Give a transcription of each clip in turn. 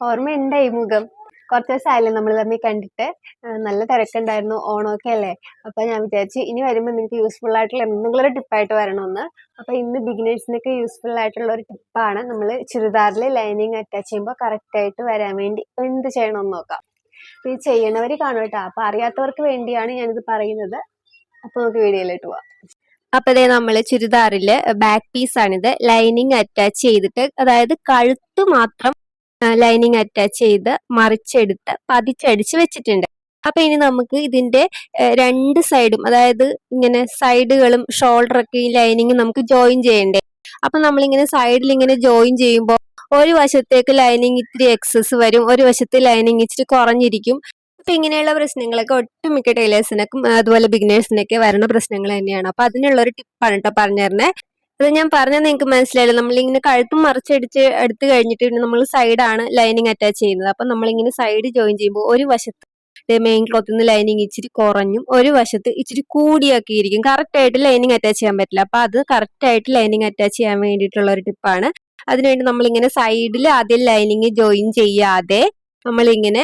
ഓർമ്മയുണ്ടോ ഈ മുഖം? കുറച്ച് ദിവസമായില്ലേ നമ്മൾ തമ്മിൽ കണ്ടിട്ട്. നല്ല തിരക്കുണ്ടായിരുന്നു, ഓണമൊക്കെ അല്ലേ. അപ്പോൾ ഞാൻ വിചാരിച്ചു ഇനി വരുമ്പോൾ നിങ്ങൾക്ക് യൂസ്ഫുൾ ആയിട്ടുള്ള എന്തെങ്കിലും ഒരു ടിപ്പായിട്ട് വരണമെന്ന്. അപ്പോൾ ഇന്ന് ബിഗിനേഴ്സിനൊക്കെ യൂസ്ഫുൾ ആയിട്ടുള്ള ഒരു ടിപ്പാണ്. നമ്മൾ ചുരിദാറിൽ ലൈനിങ് അറ്റാച്ച് ചെയ്യുമ്പോൾ കറക്റ്റായിട്ട് വരാൻ വേണ്ടി എന്ത് ചെയ്യണമെന്ന് നോക്കാം. അപ്പോൾ ഇത് ചെയ്യണവർ കാണും കേട്ടോ. അപ്പോൾ അറിയാത്തവർക്ക് വേണ്ടിയാണ് ഞാനിത് പറയുന്നത്. അപ്പോൾ നമുക്ക് വീഡിയോയിലോട്ട് പോവാം. അപ്പോൾ ഇതേ നമ്മൾ ചുരിദാറിൽ ബാക്ക് പീസാണിത് ലൈനിങ് അറ്റാച്ച് ചെയ്തിട്ട്, അതായത് കഴുത്ത് മാത്രം ലൈനിങ് അറ്റാച്ച് ചെയ്ത് മറിച്ചെടുത്ത് പതിച്ചടിച്ച് വെച്ചിട്ടുണ്ട്. അപ്പൊ ഇനി നമുക്ക് ഇതിന്റെ രണ്ട് സൈഡും, അതായത് ഇങ്ങനെ സൈഡുകളും ഷോൾഡറൊക്കെ ഈ ലൈനിങ് നമുക്ക് ജോയിൻ ചെയ്യണ്ടേ. അപ്പൊ നമ്മളിങ്ങനെ സൈഡിൽ ഇങ്ങനെ ജോയിൻ ചെയ്യുമ്പോൾ ഒരു വശത്തേക്ക് ലൈനിങ് ഇത്തിരി എക്സസ് വരും, ഒരു വശത്ത് ലൈനിങ് ഇച്ചിരി കുറഞ്ഞിരിക്കും. അപ്പൊ ഇങ്ങനെയുള്ള പ്രശ്നങ്ങളൊക്കെ ഒട്ടുമിക്ക ടൈലേഴ്സിനൊക്കെ അതുപോലെ ബിഗിനേഴ്സിനൊക്കെ വരുന്ന പ്രശ്നങ്ങൾ തന്നെയാണ്. അപ്പൊ അതിനുള്ള ഒരു ടിപ്പാണ് കേട്ടോ പറഞ്ഞു തരണേ. അത് ഞാൻ പറഞ്ഞത് നിങ്ങൾക്ക് മനസ്സിലായില്ല. നമ്മളിങ്ങനെ കഴുത്തും മറിച്ചടിച്ച് എടുത്തു കഴിഞ്ഞിട്ട് പിന്നെ നമ്മൾ സൈഡാണ് ലൈനിങ് അറ്റാച്ച് ചെയ്യുന്നത്. അപ്പൊ നമ്മളിങ്ങനെ സൈഡ് ജോയിൻ ചെയ്യുമ്പോൾ ഒരു വശത്ത് മെയിൻ ക്ലോത്തിൽ നിന്ന് ലൈനിങ് ഇച്ചിരി കുറഞ്ഞും ഒരു വശത്ത് ഇച്ചിരി കൂടിയൊക്കെ ഇരിക്കും. കറക്റ്റ് ആയിട്ട് ലൈനിങ് അറ്റാച്ച് ചെയ്യാൻ പറ്റില്ല. അപ്പൊ അത് കറക്റ്റ് ആയിട്ട് ലൈനിങ് അറ്റാച്ച് ചെയ്യാൻ വേണ്ടിയിട്ടുള്ള ഒരു ടിപ്പാണ്. അതിനുവേണ്ടി നമ്മളിങ്ങനെ സൈഡിൽ ആദ്യം ലൈനിങ് ജോയിൻ ചെയ്യാതെ നമ്മളിങ്ങനെ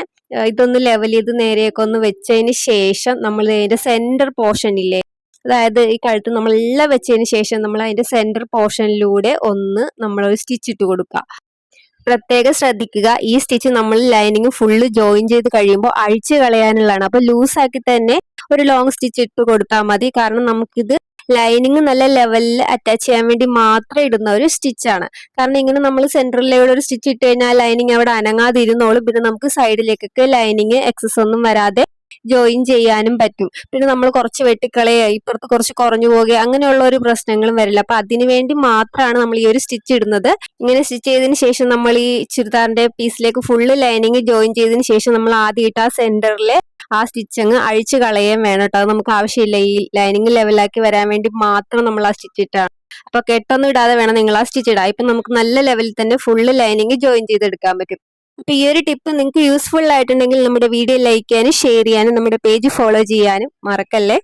ഇതൊന്ന് ലെവൽ ചെയ്ത് നേരെയൊക്കെ ഒന്ന് വെച്ചതിന് ശേഷം നമ്മൾ അതിന്റെ സെന്റർ പോർഷൻ ഇല്ലേ, അതായത് ഈ കഴുത്ത് നമ്മളെല്ലാം വെച്ചതിന് ശേഷം നമ്മൾ അതിന്റെ സെന്റർ പോർഷനിലൂടെ ഒന്ന് നമ്മളൊരു സ്റ്റിച്ച് ഇട്ട് കൊടുക്കുക. പ്രത്യേകം ശ്രദ്ധിക്കുക, ഈ സ്റ്റിച്ച് നമ്മൾ ലൈനിങ് ഫുള്ള് ജോയിൻ ചെയ്ത് കഴിയുമ്പോൾ അഴിച്ചു കളയാനുള്ളതാണ്. അപ്പൊ ലൂസാക്കി തന്നെ ഒരു ലോങ് സ്റ്റിച്ച് ഇട്ട് കൊടുത്താൽ മതി. കാരണം നമുക്കിത് ലൈനിങ് നല്ല ലെവലിൽ അറ്റാച്ച് ചെയ്യാൻ വേണ്ടി മാത്രം ഇടുന്ന ഒരു സ്റ്റിച്ചാണ്. കാരണം ഇങ്ങനെ നമ്മൾ സെന്ററിലുള്ള ഒരു സ്റ്റിച്ച് ഇട്ട് കഴിഞ്ഞാൽ ലൈനിങ് അവിടെ അനങ്ങാതിരുന്നോളും. പിന്നെ നമുക്ക് സൈഡിലേക്കൊക്കെ ലൈനിങ് എക്സസ് ഒന്നും വരാതെ ജോയിൻ ചെയ്യാനും പറ്റും. പിന്നെ നമ്മൾ കുറച്ച് വെട്ടിക്കളയുക, ഇപ്പുറത്ത് കുറച്ച് കുറഞ്ഞു പോകുക, അങ്ങനെയുള്ള ഒരു പ്രശ്നങ്ങളും വരില്ല. അപ്പൊ അതിനു വേണ്ടി മാത്രമാണ് നമ്മൾ ഈ ഒരു സ്റ്റിച്ച് ഇടുന്നത്. ഇങ്ങനെ സ്റ്റിച്ച് ചെയ്തതിന് ശേഷം നമ്മൾ ഈ ചുരിദാറിന്റെ പീസിലേക്ക് ഫുള്ള് ലൈനിങ് ജോയിൻ ചെയ്തതിന് ശേഷം നമ്മൾ ആദ്യം ഇട്ട ആ സെന്ററിൽ ആ സ്റ്റിച്ച് അങ്ങ് അഴിച്ചു കളയാൻ വേണം കേട്ടോ. അത് നമുക്ക് ആവശ്യമില്ല. ഈ ലൈനിങ് ലെവലാക്കി വരാൻ വേണ്ടി മാത്രം നമ്മൾ ആ സ്റ്റിച്ച് ഇട്ടാണ്. അപ്പൊ കെട്ടൊന്നും ഇടാതെ വേണം നിങ്ങൾ ആ സ്റ്റിച്ച് ഇടാൻ. ഇപ്പൊ നമുക്ക് നല്ല ലെവലിൽ തന്നെ ഫുള്ള് ലൈനിങ് ജോയിൻ ചെയ്തെടുക്കാൻ പറ്റും. അപ്പൊ ഈ ഒരു ടിപ്പ് നിങ്ങൾക്ക് യൂസ്ഫുൾ ആയിട്ടുണ്ടെങ്കിൽ നമ്മുടെ വീഡിയോ ലൈക്ക് ചെയ്യാനും ഷെയർ ചെയ്യാനും നമ്മുടെ പേജ് ഫോളോ ചെയ്യാനും മറക്കല്ലേ.